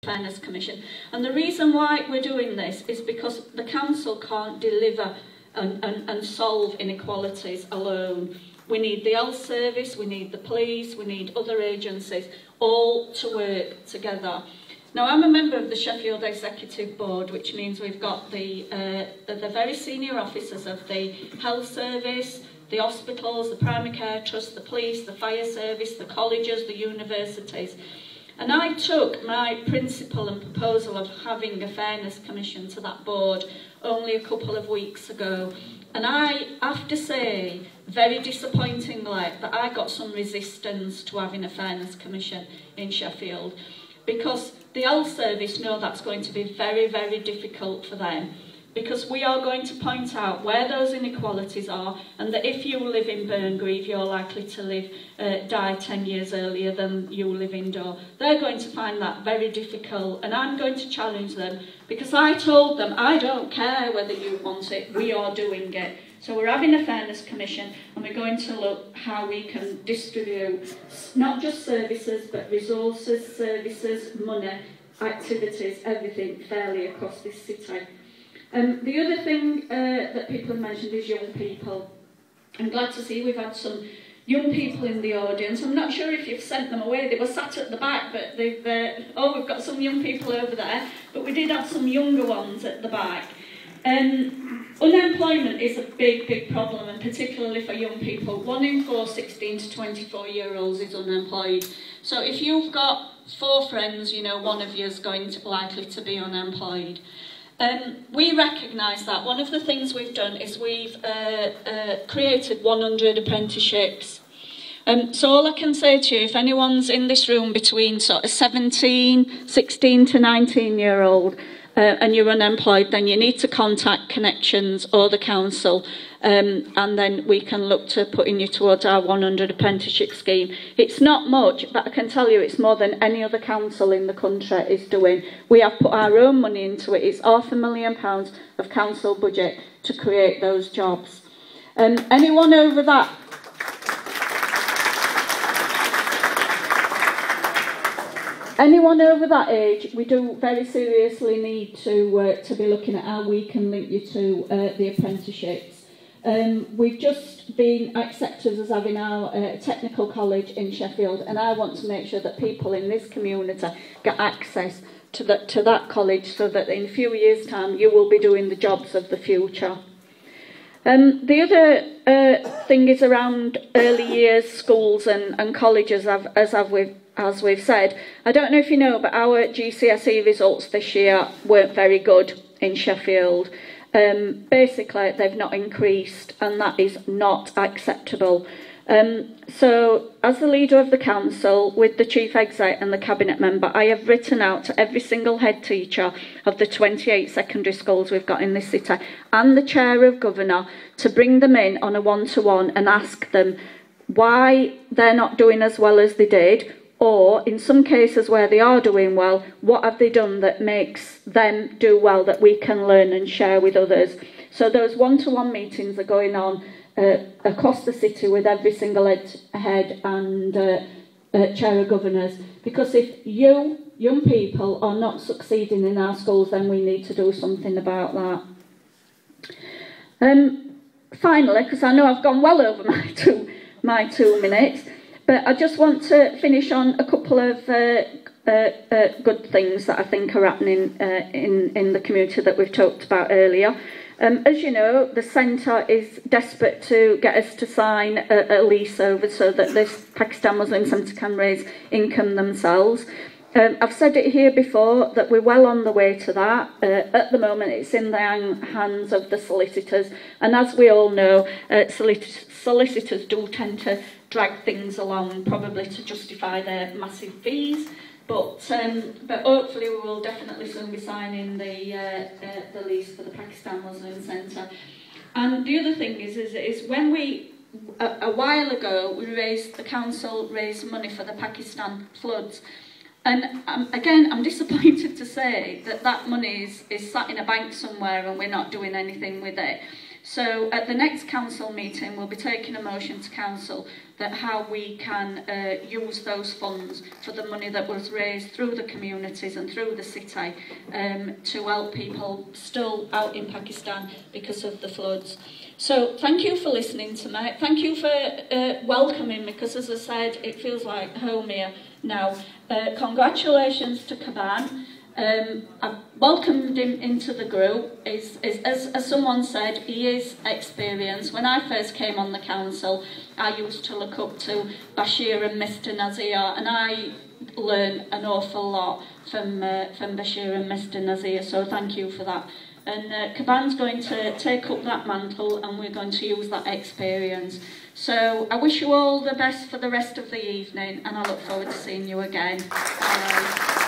Fairness Commission. And the reason why we're doing this is because the council can't deliver and solve inequalities alone. We need the health service, we need the police, we need other agencies, all to work together. Now, I'm a member of the Sheffield Executive Board, which means we've got the very senior officers of the health service, the hospitals, the primary care trust, the police, the fire service, the colleges, the universities. And I took my principle and proposal of having a Fairness Commission to that board only a couple of weeks ago. And I have to say, very disappointingly, that I got some resistance to having a Fairness Commission in Sheffield, because the health service know that's going to be very, very difficult for them, because we are going to point out where those inequalities are, and that if you live in Burngreave, you're likely to die 10 years earlier than you live in Dore. They're going to find that very difficult, and I'm going to challenge them, because I told them, I don't care whether you want it, we are doing it. So we're having a Fairness Commission, and we're going to look how we can distribute not just services, but resources, services, money, activities, everything fairly across this city. The other thing that people have mentioned is young people. I'm glad to see we've had some young people in the audience. I'm not sure if you've sent them away. They were sat at the back, but they've... oh, we've got some young people over there, but we did have some younger ones at the back. Unemployment is a big, big problem, and particularly for young people. 1 in 4 16 to 24-year-olds is unemployed. So if you've got 4 friends, you know, one of you is likely to be unemployed. We recognise that. One of the things we've done is we've created 100 apprenticeships. So all I can say to you, if anyone's in this room between sort of 16 to 19-year-old and you're unemployed, then you need to contact Connections or the council, and then we can look to putting you towards our 100 apprenticeship scheme. It's not much, but I can tell you it's more than any other council in the country is doing. We have put our own money into it. It's £500,000 of council budget to create those jobs. Anyone over that? Anyone over that age, we do very seriously need to be looking at how we can link you to the apprenticeships. We've just been accepted as having our technical college in Sheffield, and I want to make sure that people in this community get access to that college, so that in a few years' time you will be doing the jobs of the future. The other thing is around early years schools and colleges, as we've said. I don't know if you know, but our GCSE results this year weren't very good in Sheffield. Basically, they've not increased, and that is not acceptable. So, as the leader of the council, with the chief exec and the cabinet member, I have written out to every single head teacher of the 28 secondary schools we've got in this city, and the chair of governor, to bring them in on a one-to-one and ask them why they're not doing as well as they did, or in some cases where they are doing well, what have they done that makes them do well, that we can learn and share with others. So those one-to-one meetings are going on across the city with every single head and chair of governors, because if you young people are not succeeding in our schools, then we need to do something about that. Finally, because I know I've gone well over my two minutes, but I just want to finish on a couple of good things that I think are happening in the community that we've talked about earlier. As you know, the centre is desperate to get us to sign a lease over so that this Pakistan Muslim Centre can raise income themselves. I've said it here before that we're well on the way to that. At the moment, it's in the hands of the solicitors, and as we all know, solicitors do tend to drag things along, probably to justify their massive fees. But hopefully we will definitely soon be signing the lease for the Pakistan Muslim Centre. And the other thing is when we, a while ago, the council raised money for the Pakistan floods. And again, I'm disappointed to say that money is sat in a bank somewhere and we're not doing anything with it. So at the next council meeting, we'll be taking a motion to council that how we can use those funds for the money that was raised through the communities and through the city to help people still out in Pakistan because of the floods. So thank you for listening to me. Thank you for welcoming me, because as I said, it feels like home here now. Congratulations to Qurban. I've welcomed him into the group. As someone said, he is experienced. When I first came on the council, I used to look up to Bashir and Mr Nazir, and I learned an awful lot from Bashir and Mr Nazir, so thank you for that. And Qurban's going to take up that mantle, and we're going to use that experience. So I wish you all the best for the rest of the evening, and I look forward to seeing you again. Bye.